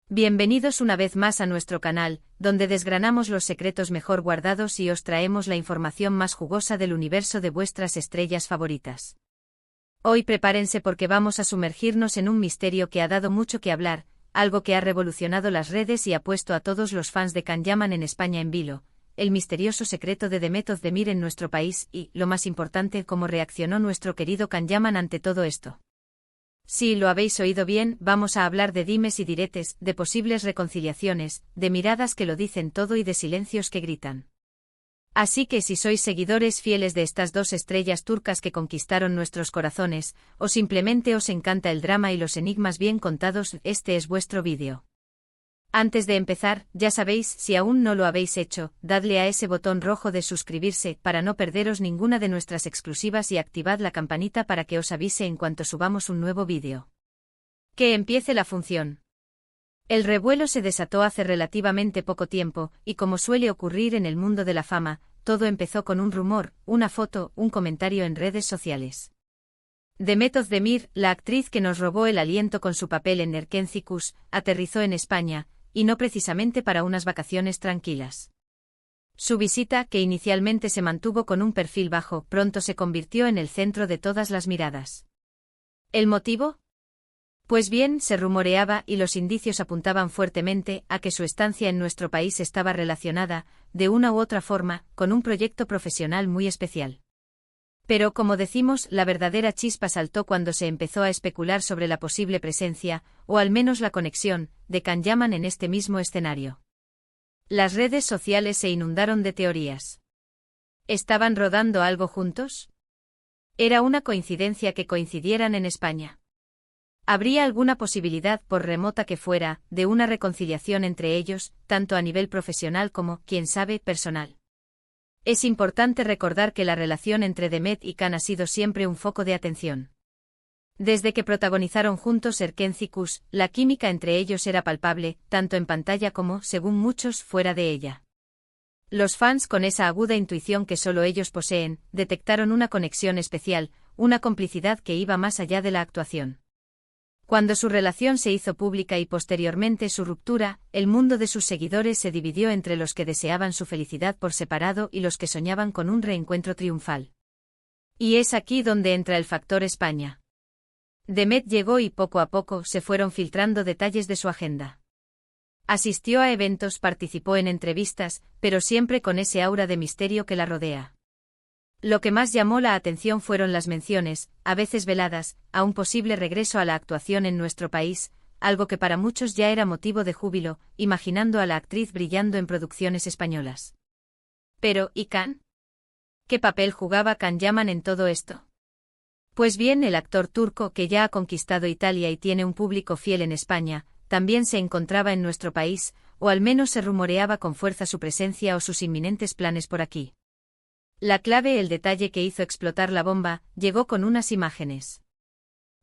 Bienvenidos una vez más a nuestro canal, donde desgranamos los secretos mejor guardados y os traemos la información más jugosa del universo de vuestras estrellas favoritas. Hoy prepárense porque vamos a sumergirnos en un misterio que ha dado mucho que hablar, algo que ha revolucionado las redes y ha puesto a todos los fans de Can Yaman en España en vilo, el misterioso secreto de Demet Özdemir en nuestro país y, lo más importante, cómo reaccionó nuestro querido Can Yaman ante todo esto. Sí, lo habéis oído bien, vamos a hablar de dimes y diretes, de posibles reconciliaciones, de miradas que lo dicen todo y de silencios que gritan. Así que si sois seguidores fieles de estas dos estrellas turcas que conquistaron nuestros corazones, o simplemente os encanta el drama y los enigmas bien contados, este es vuestro vídeo. Antes de empezar, ya sabéis, si aún no lo habéis hecho, dadle a ese botón rojo de suscribirse para no perderos ninguna de nuestras exclusivas y activad la campanita para que os avise en cuanto subamos un nuevo vídeo. Que empiece la función. El revuelo se desató hace relativamente poco tiempo, y como suele ocurrir en el mundo de la fama, todo empezó con un rumor, una foto, un comentario en redes sociales. Demet Özdemir, la actriz que nos robó el aliento con su papel en Erkenci Kuş, aterrizó en España, y no precisamente para unas vacaciones tranquilas. Su visita, que inicialmente se mantuvo con un perfil bajo, pronto se convirtió en el centro de todas las miradas. ¿El motivo? Pues bien, se rumoreaba y los indicios apuntaban fuertemente a que su estancia en nuestro país estaba relacionada, de una u otra forma, con un proyecto profesional muy especial. Pero, como decimos, la verdadera chispa saltó cuando se empezó a especular sobre la posible presencia, o al menos la conexión, de Can Yaman en este mismo escenario. Las redes sociales se inundaron de teorías. ¿Estaban rodando algo juntos? ¿Era una coincidencia que coincidieran en España? ¿Habría alguna posibilidad, por remota que fuera, de una reconciliación entre ellos, tanto a nivel profesional como, quién sabe, personal? Es importante recordar que la relación entre Demet y Can ha sido siempre un foco de atención. Desde que protagonizaron juntos Erkenci Kuş, la química entre ellos era palpable, tanto en pantalla como, según muchos, fuera de ella. Los fans, con esa aguda intuición que solo ellos poseen, detectaron una conexión especial, una complicidad que iba más allá de la actuación. Cuando su relación se hizo pública y posteriormente su ruptura, el mundo de sus seguidores se dividió entre los que deseaban su felicidad por separado y los que soñaban con un reencuentro triunfal. Y es aquí donde entra el factor España. Demet llegó y poco a poco se fueron filtrando detalles de su agenda. Asistió a eventos, participó en entrevistas, pero siempre con ese aura de misterio que la rodea. Lo que más llamó la atención fueron las menciones, a veces veladas, a un posible regreso a la actuación en nuestro país, algo que para muchos ya era motivo de júbilo, imaginando a la actriz brillando en producciones españolas. Pero, ¿y Can? ¿Qué papel jugaba Can Yaman en todo esto? Pues bien, el actor turco, que ya ha conquistado Italia y tiene un público fiel en España, también se encontraba en nuestro país, o al menos se rumoreaba con fuerza su presencia o sus inminentes planes por aquí. La clave, el detalle que hizo explotar la bomba, llegó con unas imágenes.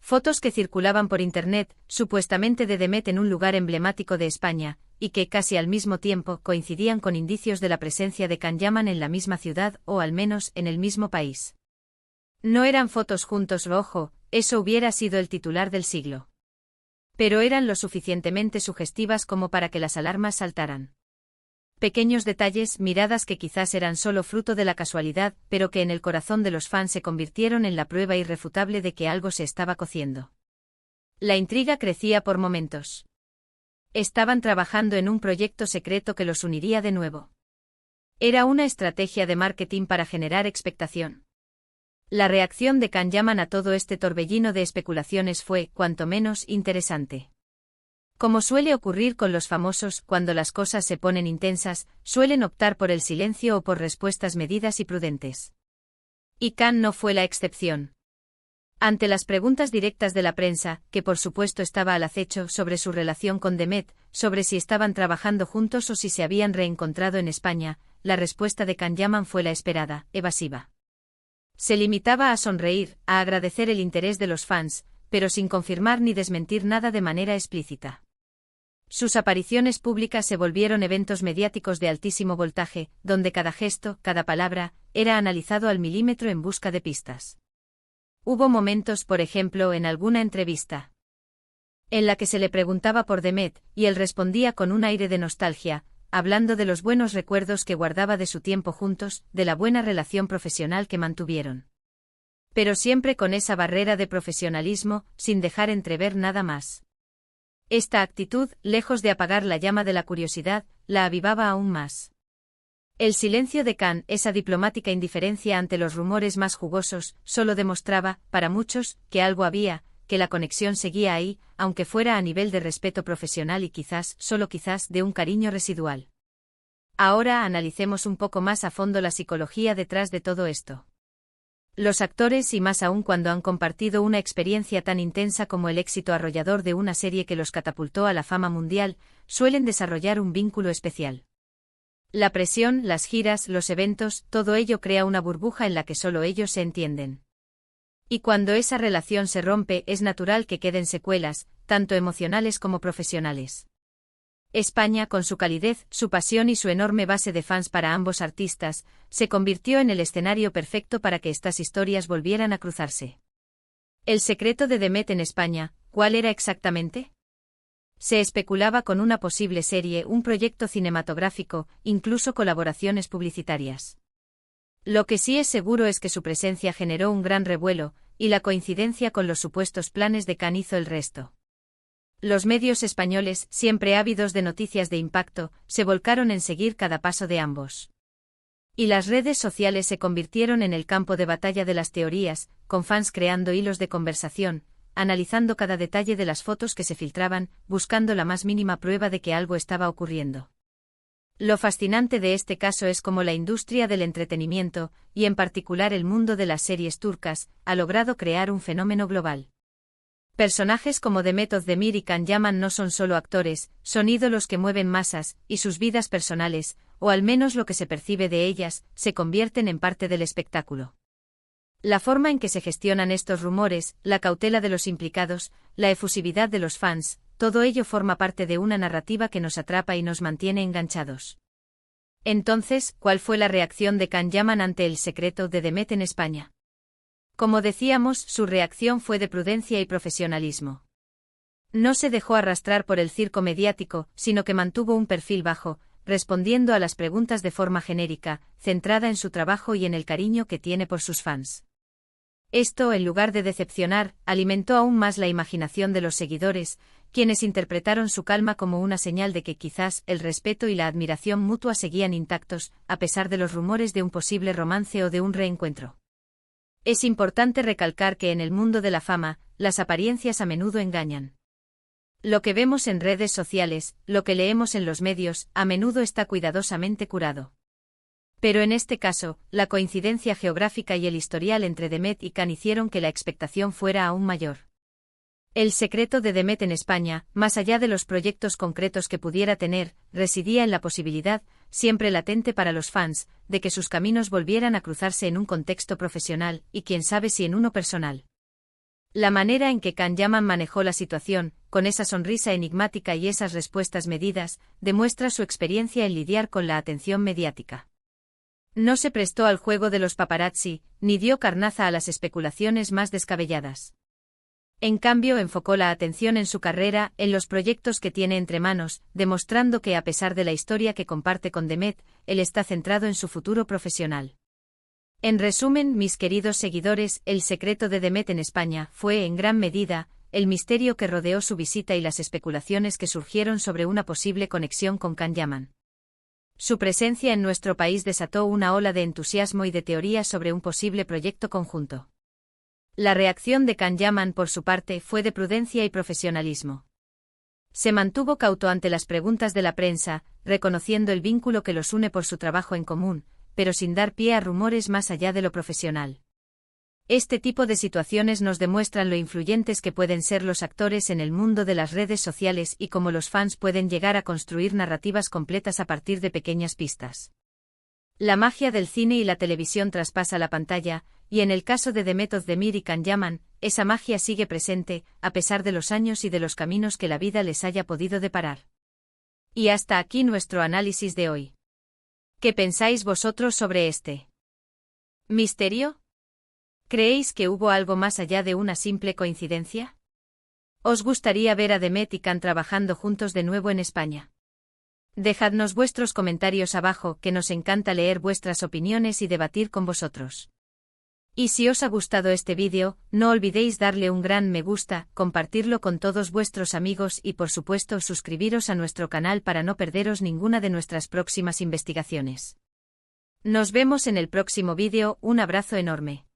Fotos que circulaban por internet, supuestamente de Demet en un lugar emblemático de España, y que, casi al mismo tiempo, coincidían con indicios de la presencia de Can Yaman en la misma ciudad o al menos en el mismo país. No eran fotos juntos, ojo, eso hubiera sido el titular del siglo. Pero eran lo suficientemente sugestivas como para que las alarmas saltaran. Pequeños detalles, miradas que quizás eran solo fruto de la casualidad, pero que en el corazón de los fans se convirtieron en la prueba irrefutable de que algo se estaba cociendo. La intriga crecía por momentos. Estaban trabajando en un proyecto secreto que los uniría de nuevo. Era una estrategia de marketing para generar expectación. La reacción de Can Yaman a todo este torbellino de especulaciones fue, cuanto menos, interesante. Como suele ocurrir con los famosos, cuando las cosas se ponen intensas, suelen optar por el silencio o por respuestas medidas y prudentes. Y Can no fue la excepción. Ante las preguntas directas de la prensa, que por supuesto estaba al acecho sobre su relación con Demet, sobre si estaban trabajando juntos o si se habían reencontrado en España, la respuesta de Can Yaman fue la esperada, evasiva. Se limitaba a sonreír, a agradecer el interés de los fans, pero sin confirmar ni desmentir nada de manera explícita. Sus apariciones públicas se volvieron eventos mediáticos de altísimo voltaje, donde cada gesto, cada palabra, era analizado al milímetro en busca de pistas. Hubo momentos, por ejemplo, en alguna entrevista en la que se le preguntaba por Demet, y él respondía con un aire de nostalgia, hablando de los buenos recuerdos que guardaba de su tiempo juntos, de la buena relación profesional que mantuvieron. Pero siempre con esa barrera de profesionalismo, sin dejar entrever nada más. Esta actitud, lejos de apagar la llama de la curiosidad, la avivaba aún más. El silencio de Khan, esa diplomática indiferencia ante los rumores más jugosos, solo demostraba, para muchos, que algo había, que la conexión seguía ahí, aunque fuera a nivel de respeto profesional y quizás, solo quizás, de un cariño residual. Ahora analicemos un poco más a fondo la psicología detrás de todo esto. Los actores, y más aún cuando han compartido una experiencia tan intensa como el éxito arrollador de una serie que los catapultó a la fama mundial, suelen desarrollar un vínculo especial. La presión, las giras, los eventos, todo ello crea una burbuja en la que solo ellos se entienden. Y cuando esa relación se rompe, es natural que queden secuelas, tanto emocionales como profesionales. España, con su calidez, su pasión y su enorme base de fans para ambos artistas, se convirtió en el escenario perfecto para que estas historias volvieran a cruzarse. El secreto de Demet en España, ¿cuál era exactamente? Se especulaba con una posible serie, un proyecto cinematográfico, incluso colaboraciones publicitarias. Lo que sí es seguro es que su presencia generó un gran revuelo, y la coincidencia con los supuestos planes de Khan hizo el resto. Los medios españoles, siempre ávidos de noticias de impacto, se volcaron en seguir cada paso de ambos. Y las redes sociales se convirtieron en el campo de batalla de las teorías, con fans creando hilos de conversación, analizando cada detalle de las fotos que se filtraban, buscando la más mínima prueba de que algo estaba ocurriendo. Lo fascinante de este caso es cómo la industria del entretenimiento, y en particular el mundo de las series turcas, ha logrado crear un fenómeno global. Personajes como Demet Özdemir y Can Yaman no son solo actores, son ídolos que mueven masas, y sus vidas personales, o al menos lo que se percibe de ellas, se convierten en parte del espectáculo. La forma en que se gestionan estos rumores, la cautela de los implicados, la efusividad de los fans, todo ello forma parte de una narrativa que nos atrapa y nos mantiene enganchados. Entonces, ¿cuál fue la reacción de Can Yaman ante el secreto de Demet en España? Como decíamos, su reacción fue de prudencia y profesionalismo. No se dejó arrastrar por el circo mediático, sino que mantuvo un perfil bajo, respondiendo a las preguntas de forma genérica, centrada en su trabajo y en el cariño que tiene por sus fans. Esto, en lugar de decepcionar, alimentó aún más la imaginación de los seguidores, quienes interpretaron su calma como una señal de que quizás el respeto y la admiración mutua seguían intactos, a pesar de los rumores de un posible romance o de un reencuentro. Es importante recalcar que en el mundo de la fama, las apariencias a menudo engañan. Lo que vemos en redes sociales, lo que leemos en los medios, a menudo está cuidadosamente curado. Pero en este caso, la coincidencia geográfica y el historial entre Demet y Can hicieron que la expectación fuera aún mayor. El secreto de Demet en España, más allá de los proyectos concretos que pudiera tener, residía en la posibilidad, siempre latente para los fans, de que sus caminos volvieran a cruzarse en un contexto profesional, y quién sabe si en uno personal. La manera en que Can Yaman manejó la situación, con esa sonrisa enigmática y esas respuestas medidas, demuestra su experiencia en lidiar con la atención mediática. No se prestó al juego de los paparazzi, ni dio carnaza a las especulaciones más descabelladas. En cambio, enfocó la atención en su carrera, en los proyectos que tiene entre manos, demostrando que a pesar de la historia que comparte con Demet, él está centrado en su futuro profesional. En resumen, mis queridos seguidores, el secreto de Demet en España fue, en gran medida, el misterio que rodeó su visita y las especulaciones que surgieron sobre una posible conexión con Can Yaman. Su presencia en nuestro país desató una ola de entusiasmo y de teorías sobre un posible proyecto conjunto. La reacción de Can Yaman, por su parte, fue de prudencia y profesionalismo. Se mantuvo cauto ante las preguntas de la prensa, reconociendo el vínculo que los une por su trabajo en común, pero sin dar pie a rumores más allá de lo profesional. Este tipo de situaciones nos demuestran lo influyentes que pueden ser los actores en el mundo de las redes sociales y cómo los fans pueden llegar a construir narrativas completas a partir de pequeñas pistas. La magia del cine y la televisión traspasa la pantalla, y en el caso de Demet Özdemir y Can Yaman, esa magia sigue presente, a pesar de los años y de los caminos que la vida les haya podido deparar. Y hasta aquí nuestro análisis de hoy. ¿Qué pensáis vosotros sobre este misterio? ¿Creéis que hubo algo más allá de una simple coincidencia? ¿Os gustaría ver a Demet y Khan trabajando juntos de nuevo en España? Dejadnos vuestros comentarios abajo, que nos encanta leer vuestras opiniones y debatir con vosotros. Y si os ha gustado este vídeo, no olvidéis darle un gran me gusta, compartirlo con todos vuestros amigos y por supuesto suscribiros a nuestro canal para no perderos ninguna de nuestras próximas investigaciones. Nos vemos en el próximo vídeo, un abrazo enorme.